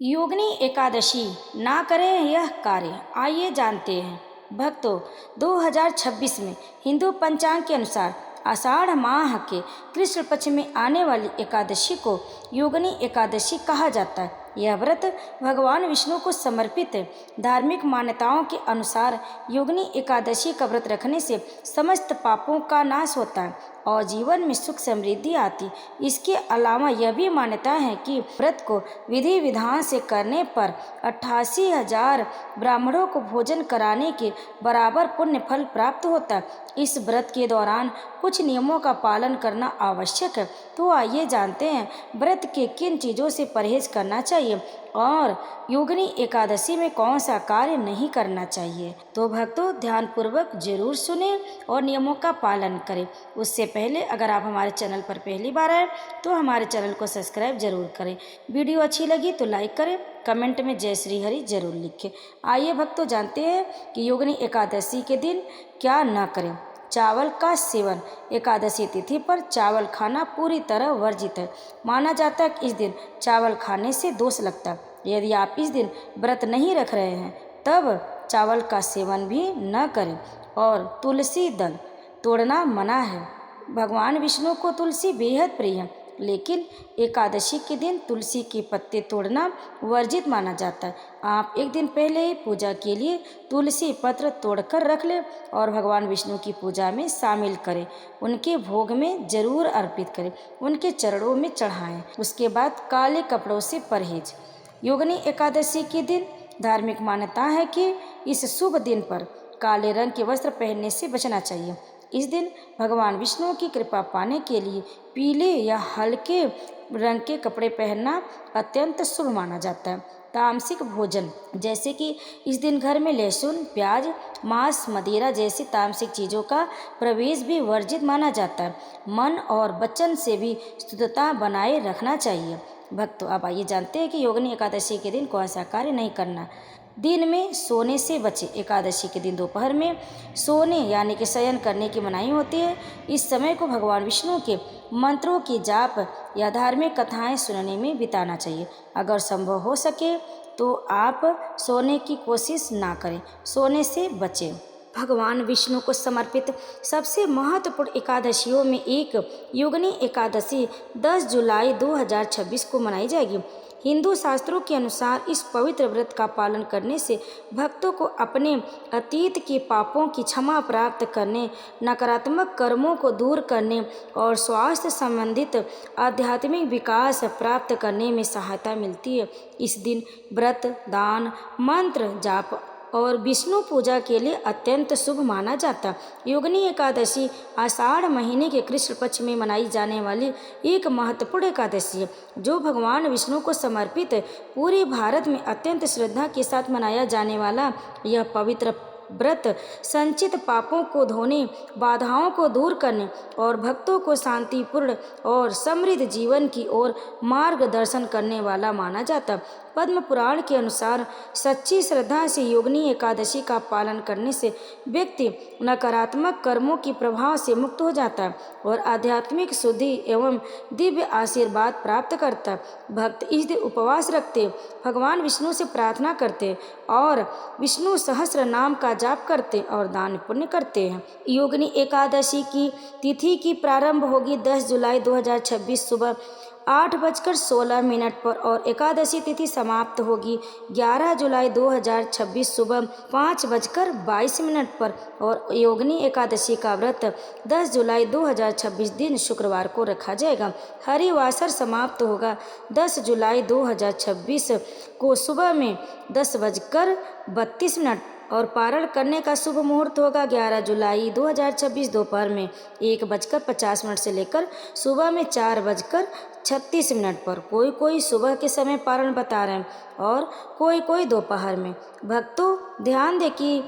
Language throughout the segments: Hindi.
योगिनी एकादशी ना करें यह कार्य। आइए जानते हैं भक्तों, 2026 में हिंदू पंचांग के अनुसार आषाढ़ माह के कृष्ण पक्ष में आने वाली एकादशी को योगिनी एकादशी कहा जाता है। यह व्रत भगवान विष्णु को समर्पित है। धार्मिक मान्यताओं के अनुसार योगिनी एकादशी का व्रत रखने से समस्त पापों का नाश होता है और जीवन में सुख समृद्धि आती। इसके अलावा यह भी मान्यता है कि व्रत को विधि विधान से करने पर 88,000 ब्राह्मणों को भोजन कराने के बराबर पुण्य फल प्राप्त होता है। इस व्रत के दौरान कुछ नियमों का पालन करना आवश्यक है। तो आइए जानते हैं व्रत के किन चीज़ों से परहेज करना चाहिए और योगिनी एकादशी में कौन सा कार्य नहीं करना चाहिए। तो भक्तों, ध्यानपूर्वक जरूर सुने और नियमों का पालन करें। उससे पहले अगर आप हमारे चैनल पर पहली बार आए तो हमारे चैनल को सब्सक्राइब जरूर करें। वीडियो अच्छी लगी तो लाइक करें, कमेंट में जय श्री हरि जरूर लिखें। आइए भक्तों, जानते हैं कि योगिनी एकादशी के दिन क्या न करें। चावल का सेवन। एकादशी तिथि पर चावल खाना पूरी तरह वर्जित है। माना जाता है कि इस दिन चावल खाने से दोष लगता है। यदि आप इस दिन व्रत नहीं रख रहे हैं तब चावल का सेवन भी न करें। और तुलसी दल तोड़ना मना है। भगवान विष्णु को तुलसी बेहद प्रिय है, लेकिन एकादशी के दिन तुलसी के पत्ते तोड़ना वर्जित माना जाता है। आप एक दिन पहले ही पूजा के लिए तुलसी पत्र तोड़कर रख लें और भगवान विष्णु की पूजा में शामिल करें। उनके भोग में जरूर अर्पित करें, उनके चरणों में चढ़ाएं। उसके बाद काले कपड़ों से परहेज। योगिनी एकादशी के दिन धार्मिक मान्यता है कि इस शुभ दिन पर काले रंग के वस्त्र पहनने से बचना चाहिए। इस दिन भगवान विष्णु की कृपा पाने के लिए पीले या हल्के रंग के कपड़े पहनना अत्यंत शुभ माना जाता है। तामसिक भोजन, जैसे कि इस दिन घर में लहसुन, प्याज, मांस, मदिरा जैसी तामसिक चीज़ों का प्रवेश भी वर्जित माना जाता है। मन और वचन से भी शुद्धता बनाए रखना चाहिए। भक्तों, अब आइए जानते हैं कि योगिनी एकादशी के दिन कौन सा कार्य नहीं करना। दिन में सोने से बचे। एकादशी के दिन दोपहर में सोने यानी कि शयन करने की मनाही होती है। इस समय को भगवान विष्णु के मंत्रों की जाप या धार्मिक कथाएं सुनने में बिताना चाहिए। अगर संभव हो सके तो आप सोने की कोशिश ना करें, सोने से बचें। भगवान विष्णु को समर्पित सबसे महत्वपूर्ण एकादशियों में एक योगिनी एकादशी 10 जुलाई 2026 को मनाई जाएगी। हिंदू शास्त्रों के अनुसार इस पवित्र व्रत का पालन करने से भक्तों को अपने अतीत के पापों की क्षमा प्राप्त करने, नकारात्मक कर्मों को दूर करने और स्वास्थ्य संबंधित आध्यात्मिक विकास प्राप्त करने में सहायता मिलती है। इस दिन व्रत, दान, मंत्र जाप और विष्णु पूजा के लिए अत्यंत शुभ माना जाता। योगिनी एकादशी आषाढ़ महीने के कृष्ण पक्ष में मनाई जाने वाली एक महत्वपूर्ण एकादशी है, जो भगवान विष्णु को समर्पित है। पूरे भारत में अत्यंत श्रद्धा के साथ मनाया जाने वाला यह पवित्र व्रत संचित पापों को धोने, बाधाओं को दूर करने और भक्तों को शांतिपूर्ण और समृद्ध जीवन की ओर मार्गदर्शन करने वाला माना जाता। पद्म पुराण के अनुसार सच्ची श्रद्धा से योगिनी एकादशी का पालन करने से व्यक्ति नकारात्मक कर्मों के प्रभाव से मुक्त हो जाता है और आध्यात्मिक शुद्धि एवं दिव्य आशीर्वाद प्राप्त करता है। भक्त इस दिन उपवास रखते, भगवान विष्णु से प्रार्थना करते और विष्णु सहस्त्र नाम का जाप करते और दान पुण्य करते हैं। योगिनी एकादशी की तिथि की प्रारंभ होगी 10 जुलाई 2026 सुबह 8:16 पर और एकादशी तिथि समाप्त होगी 11 जुलाई 2026 सुबह 5:22 पर और योगिनी एकादशी का व्रत 10 जुलाई 2026 दिन शुक्रवार को रखा जाएगा। हरिवासर समाप्त होगा 10 जुलाई 2026 को सुबह में 10:32 और पारण करने का शुभ मुहूर्त होगा 11 जुलाई 2026 दोपहर में 1:50 से लेकर सुबह में 4:36 पर। कोई कोई सुबह के समय पारण बता रहे हैं और कोई कोई दोपहर में। भक्तों, ध्यान दें कि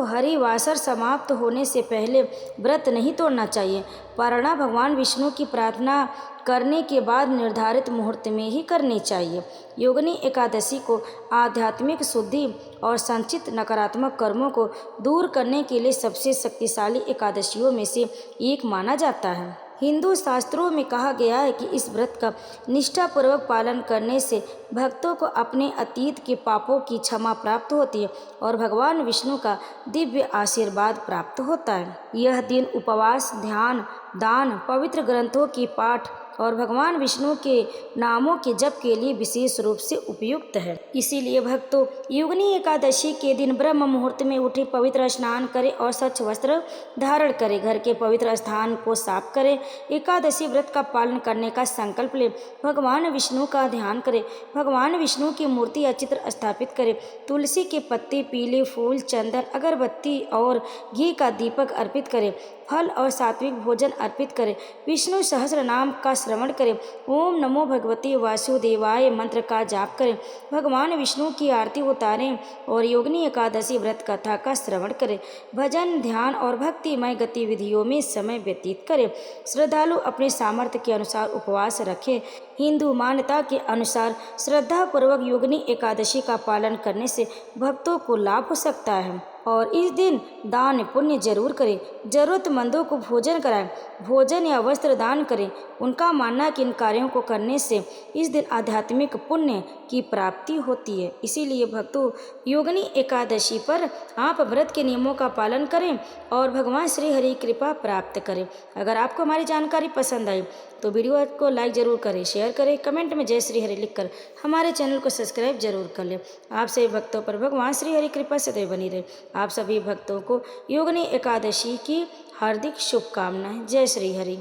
हरिवासर समाप्त होने से पहले व्रत नहीं तोड़ना चाहिए। पारणा भगवान विष्णु की प्रार्थना करने के बाद निर्धारित मुहूर्त में ही करनी चाहिए। योगिनी एकादशी को आध्यात्मिक शुद्धि और संचित नकारात्मक कर्मों को दूर करने के लिए सबसे शक्तिशाली एकादशियों में से एक माना जाता है। हिंदू शास्त्रों में कहा गया है कि इस व्रत का निष्ठापूर्वक पालन करने से भक्तों को अपने अतीत के पापों की क्षमा प्राप्त होती है और भगवान विष्णु का दिव्य आशीर्वाद प्राप्त होता है। यह दिन उपवास, ध्यान, दान, पवित्र ग्रंथों की पाठ और भगवान विष्णु के नामों के जप के लिए विशेष रूप से उपयुक्त है। इसीलिए भक्तों, योगिनी एकादशी के दिन ब्रह्म मुहूर्त में उठे, पवित्र स्नान करें और स्वच्छ वस्त्र धारण करें, घर के पवित्र स्थान को साफ करें, एकादशी व्रत का पालन करने का संकल्प लें, भगवान विष्णु का ध्यान करें, भगवान विष्णु की मूर्ति या चित्र स्थापित करें, तुलसी के पत्ते, पीले फूल, चंदन, अगरबत्ती और घी का दीपक अर्पित करें, फल और सात्विक भोजन अर्पित करें, विष्णु सहस्र नाम का श्रवण करें, ओम नमो भगवते वासुदेवाय मंत्र का जाप करें, भगवान विष्णु की आरती उतारें और योगिनी एकादशी व्रत कथा का श्रवण करें, भजन, ध्यान और भक्तिमय गतिविधियों में समय व्यतीत करें। श्रद्धालु अपने सामर्थ्य के अनुसार उपवास रखें। हिंदू मान्यता के अनुसार श्रद्धापूर्वक योगिनी एकादशी का पालन करने से भक्तों को लाभ हो सकता है और इस दिन दान पुण्य जरूर करें। जरूरतमंदों को भोजन कराएं, भोजन या वस्त्र दान करें। उनका मानना है कि इन कार्यों को करने से इस दिन आध्यात्मिक पुण्य की प्राप्ति होती है। इसीलिए भक्तों, योगिनी एकादशी पर आप व्रत के नियमों का पालन करें और भगवान श्री हरि की कृपा प्राप्त करें। अगर आपको हमारी जानकारी पसंद आई तो वीडियो को लाइक जरूर करें, शेयर करें, कमेंट में जय श्री हरि लिखकर हमारे चैनल को सब्सक्राइब जरूर कर लें। आप सभी भक्तों पर भगवान श्री हरि कृपा सदैव बनी रहे। आप सभी भक्तों को योगिनी एकादशी की हार्दिक शुभकामनाएं। जय श्री हरि।